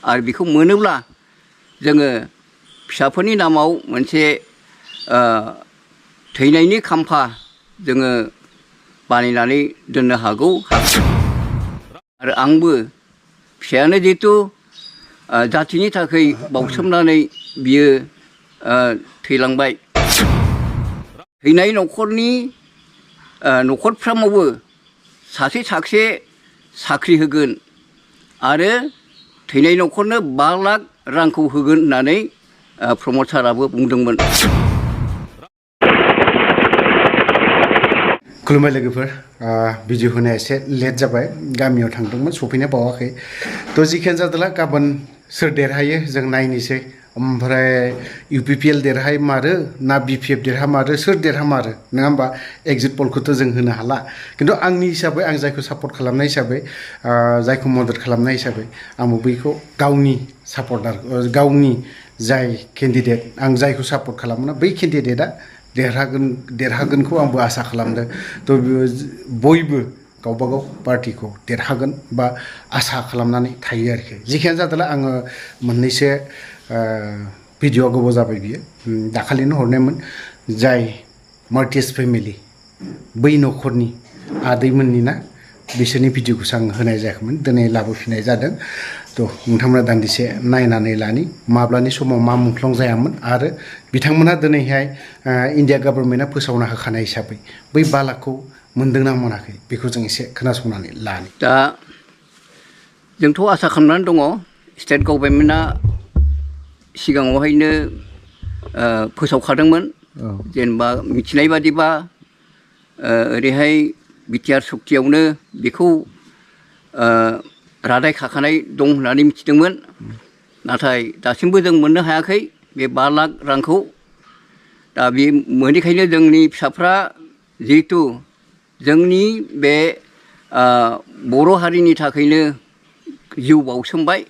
आरो बेखौ मोनोब्ला जोङो फिसाफोरनि नामाव मोनसे थैनायनि खाम्फा जोङो बानायनानै दोननो हागौ आरो आंबो फिसायानो जिहेतु जाथिनि थाखाय बावसोमनानै बियो थैलांबाय थैनाय न'खरनि न'खरफ्रामावबो सासे साख्रि होगोन आरो थैनाय न'खरनो 5 लाख रांखौ होगोन होननानै प्रमद साराबो बुंदोंमोन। खुलुमबाय लोगोफोर भिडिअ होनाया एसे लेट जाबाय गामियाव थांदोंमोन सफैनो बावाखै थ' जिखियानो जादोला गाबोन सोर देरहायो जों नायनोसै ओमफ्राय UPPL देरहामारो ना BPF देरहामारो सोर देरहामारो नङा होमबा एग्जिट पलखौथ' जों होनो हाला खिन्थु आंनि हिसाबै आं जायखौ सापर्ट खालामनाय हिसाबै जायखौ मदद खालामनाय हिसाबै आंबो बैखौ गावनि सापर्टार गावनि जाय केन्डिडेट आं जायखौ सापर्ट खालामोना बै केन्डिडेटआ देरहागोनखौ आंबो आसा खालामदों थ' बयबो गावबागाव पार्टिखौ देरहागोन बा आसा खालामनानै थायो आरोखि जिखियानो जादोला आङो मोननैसो भिडिअआ गोबाव जाबाय बियो दाखालिनो हरनायमोन जाय मार्टिस फेमिलि बै न'खरनि आदैमोननि ना बिसोरनि भिडिअखौसो आं होनाय जायाखैमोन दिनै लाबोफिननाय जादों थ' नोंथांमोना दान्दिसे नायनानै लानि माब्लानि समाव मा मुंख्लं जायामोन आरो बिथांमोना दिनैहाय इन्डिया गभर्नमेन्टआ फोसावना होखानाय हिसाबै बै 5 लाखखौ मोनदोंना मोनाखै बेखौ जों एसे खोनासंनानै लानि। दा जोंथ' आसा खालामनानै दङ स्टेट गभर्नमेन्टआ सिगाङावहायनो फोसावखादोंमोन जेनेबा मिथिनाय बादिबा ओरैहाय BTR सुक्तियावनो बेखौ रादाय खाखानाय दं होननानै मिथिदोंमोन नाथाय दासिमबो जों मोननो हायाखै बे 5 लाख रांखौ दा बे मोनैखायनो जोंनि फिसाफ्रा जिहेतु जोंनि बे बर' हारिनि थाखायनो जिउ बावसोमबाय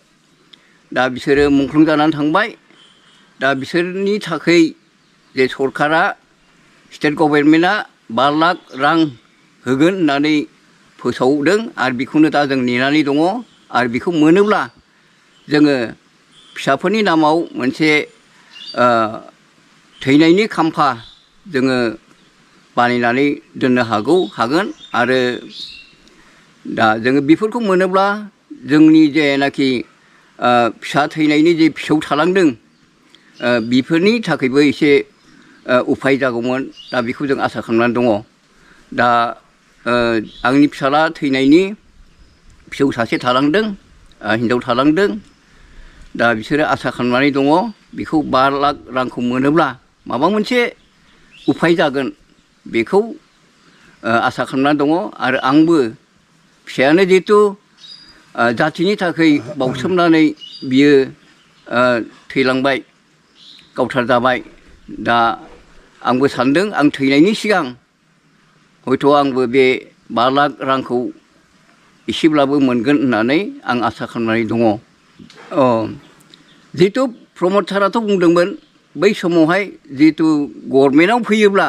दा बिसोरो मुंख्लं जानानै थांबाय दा बिसोरनि थाखाय जे सरकारा स्टेट गभर्नमेन्टआ 5 लाख रां होगोन होननानै फोसावदों आरो बेखौनो दा जों नेनानै दङ आरो बेखौ मोनोब्ला जोङो फिसाफोरनि नामाव मोनसे थैनायनि खाम्फा जोङो बानायनानै दोननो हागोन आरो दा जोङो बेफोरखौ मोनोब्ला जोंनि जेनाखि फिसा थैनायनि जे फिसौ थालांदों बेफोरनि थाखायबो एसे उफाय जागौमोन दा बेखौ जों आसा खालामनानै दङ दा आंनि फिसाला थैनायनि फिसौ सासे थालांदों हिनजाव थालांदों दा बिसोरो आसा खालामनानै दङ बेखौ 5 लाख रांखौ मोनोब्ला माबा मोनसे उफाय जागोन बेखौ आसा खालामनानै दङ आरो आंबो फिसायानो जिहेतु जाथिनि थाखाय बावसोमनानै बियो थैलांबाय गावथार जाबाय दा आंबो सानदों आं थैनायनि सिगां हयथ' आंबो बे 5 लाख रांखौ एसेब्लाबो मोनगोन होननानै आं आसा खालामनानै दङ जिहेतु प्रमद साराथ' बुंदोंमोन बै समावहाय जिहेतु गभर्नमेन्टआव फैयोब्ला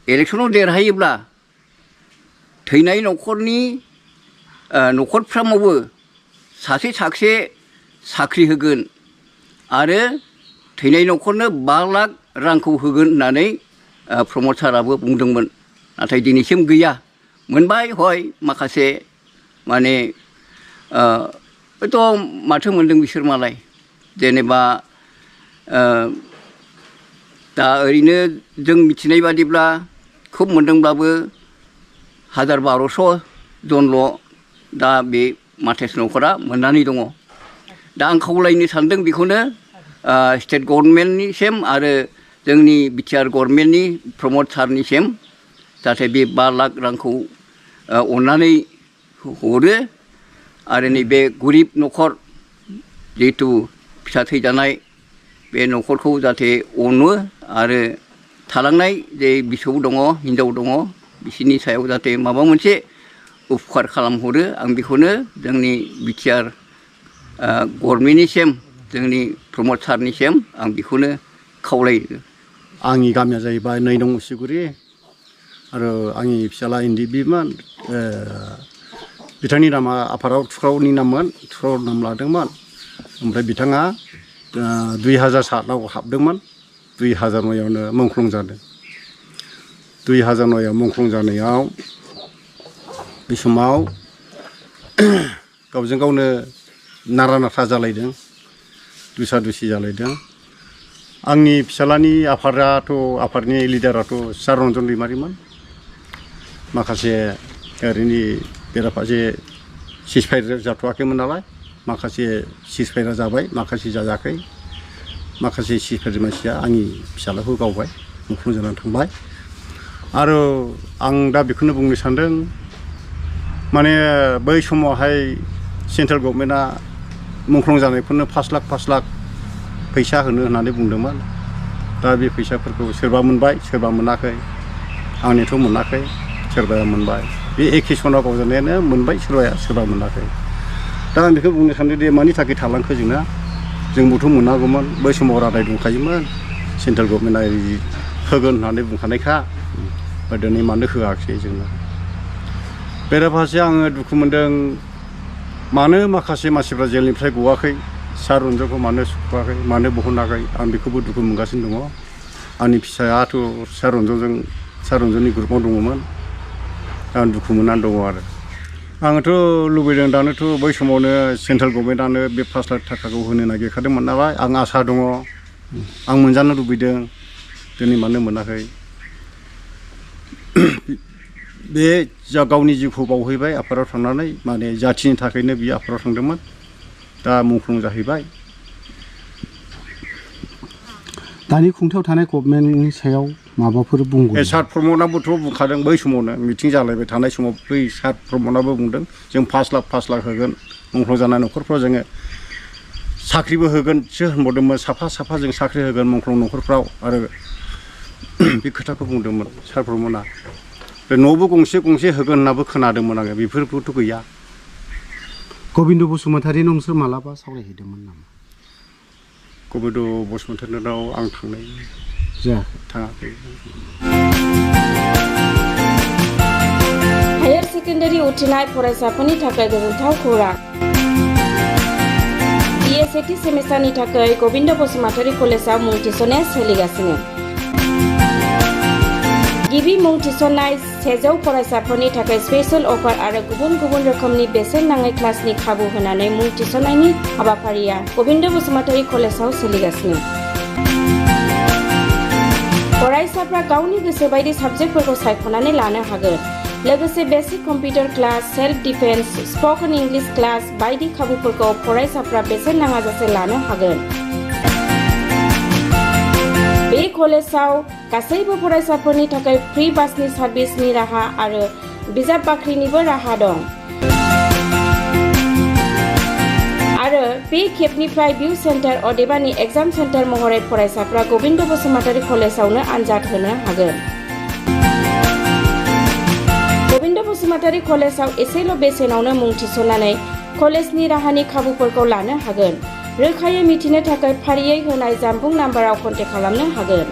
इलेक्सनाव देरहायोब्ला थैनाय न'खरनि न'खरफ्रामावबो सासे साख्रि होगोन आरो थैनाय न'खरनो 5 लाख रांखौ होगोन होननानै प्रमद साराबो बुंदोंमोन नाथाय दिनैसिम गैया मोनबाय हय माखासे माने हयथ' माथो मोनदों बिसोर मालाय जेनेबा दा ओरैनो जों मिथिनाय बादिब्ला खुब मोनदोंब्लाबो 1200 जनल' दा बे मार्टार्स न'खरा मोननानै दङ दा आं खावलायनो सानदों बेखौनो स्टेट गभर्नमेन्टनिसिम आरो जोंनि BTR गभर्नमेन्टनि प्रमद सारनिसिम जाहाथे बे 5 लाख रांखौ अननानै हरो आरो नैबे गरिब न'खर जिहेतु फिसा थैजानाय बे न'खरखौ जाहाथे अनो आरो थालांनाय जे बिसौ दङ हिनजाव दङ बिसोरनि सायाव जाहाथे माबा मोनसे उपकार खालामहरो आं बेखौनो जोंनि BTR गभर्नमेन्टनिसिम जोंनि प्रमद सारनिसिम आं बेखौनो खावलायो। आंनि गामिया जाहैबाय 9 नं उसिगुरि आरो आंनि फिसाला इन्दिबिमोन बिथांनि नामा आफादाव थुख्रावनि नाममोन थुख्राव नाम लादोंमोन ओमफ्राय बिथाङा 2007 आव हाबदोंमोन 2009 आवनो मुंख्लं जादों 2009 आव मुंख्लं जानायाव बे समाव गावजों गावनो नारा नाथा जालायदों दुसा दुसि जालायदों आंनि फिसालानि आफादनि लिडाराथ' सार रन्जन दैमारिमोन माखासे ओरैनि बेराफारसे सिजफायर जाथ'वाखैमोन नालाय माखासे सिजफायरा जाबाय माखासे जायाखै माखासे सिजफायर मानसिया आंनि फिसालाखौ गावबाय मुंख्लं जानानै थांबाय आरो आं दा बेखौनो बुंनो सानदों माने बै समावहाय सेन्ट्रेल गभर्नमेन्टआ मुंख्लं जानायफोरनो 5 लाख फैसा होनो होननानै बुंदोंमोन दा बे फैसाफोरखौ सोरबा मोनबाय सोरबा मोनाखै आंनिथ' मोनाखै सोरबाया मोनबाय बे एखे सनाव गावजानायानो मोनबाय सोरबा मोनाखै दा आं बेखौ बुंनो सानदों दि मानि थाखाय थालांखो जोंना जोंबोथ' मोनागौमोन बै समाव रादाय दंखायोमोन सेन्ट्रेल गभर्नमेन्टआ होगोन होननानै बुंखानायखा दिनै मानो होआखिसै जोंना बेराफारसे आङो दुखु मोनदों मानो माखासे मानसिफ्रा जेलनिफ्राय गवाखै सार रन्जनखौ मानो सुखुवाखै मानो बहनाखै आं बेखौबो दुखु मोनगासिनो दङ आंनि फिसायाथ' सार रन्जननि ग्रुपआव दङमोन आं दुखु मोननानै दङ आरो आङोथ' लुबैदों दानोथ' बै समावनो सेन्ट्रेल गभर्नमेन्टआनो बे 5 लाख थाखाखौ होनो नागिरखादोंमोन नालाय आं आसा दङ आं मोनजानो लुबैदों दिनै मानो मोनाखै बे जा गावनि जिउखौ बावहैबाय आफादाव थांनानै माने जाथिनि थाखायनो बियो आफादाव थांदोंमोन दा मुंख्लं जाहैबाय दानि खुंथायाव थानाय गभर्नमेन्टनि सायाव माबाफोर बुंगोन सार प्रमदआबोथ' बुंखादों बै समावनो मिटिं जालायबाय थानाय समाव बै सार प्रमदआबो बुंदों जों 5 लाख होगोन मुंख्लं जानाय न'खरफ्राव जोङो साख्रिबो होगोनसो होनबावदोंमोन साफा जों साख्रि होगोन मुंख्लं न'खरफ्राव आरो बे खोथाखौ बुंदोंमोन सार प्रमदआ न'बो गंसे होगोन होननाबो खोनादोंमोन आङो बेफोरबोथ' गैया गबिन्द बसुमतारी नोंसोर मालाबा सावरायहैदोंमोन नामा गबिन्द बसुमतारीनाव आं थांनाय जायाखै थाङाखै हायार सेकेन्डारि उथ्रिनाय फरायसाफोरनि थाखाय गोजोनथाव खौरां BSAT सेमिस्टारनि थाखाय गबिन्द बसुमतारी कलेजाव मुं थिसननाया सोलिगासिनो गिबि मुं थिसननाय 100 फरायसाफोरनि थाखाय स्पेशल अफार आरो गुबुन रोखोमनि बेसेन नाङै क्लासनि खाबु होनानै मुं थिसननायनि हाबाफारिया गबिन्द बसुमतारी कलेजाव सोलिगासिनो फरायसाफ्रा गावनि गोसो बायदि साबजेक्टफोरखौ सायख'नानै लानो हागोन लोगोसे basic computer class self defence spoken English class बायदि खाबुफोरखौ फरायसाफ्रा बेसेन नाङाजासे लानो हागोन बे कलेजाव गासैबो फरायसाफोरनि थाखाय फ्रि बासनि सार्भिसनि राहा आरो बिजाब बाख्रिनिबो राहा दं आरो बे खेबनिफ्राय भिउ सेन्टार अदेबानि एग्जाम सेन्टार महरै फरायसाफ्रा गबिन्द बसुमतारी कलेजावनो आनजाद होनो हागोन गबिन्द बसुमतारी कलेजाव एसेल' बेसेनावनो मुं थिसननानै कलेजनि राहानि खाबुफोरखौ लानो हागोन रोखायै मिथिनो थाखाय फारियै होनाय जानबुं नाम्बाराव कन्टेक्ट खालामनो हागोन।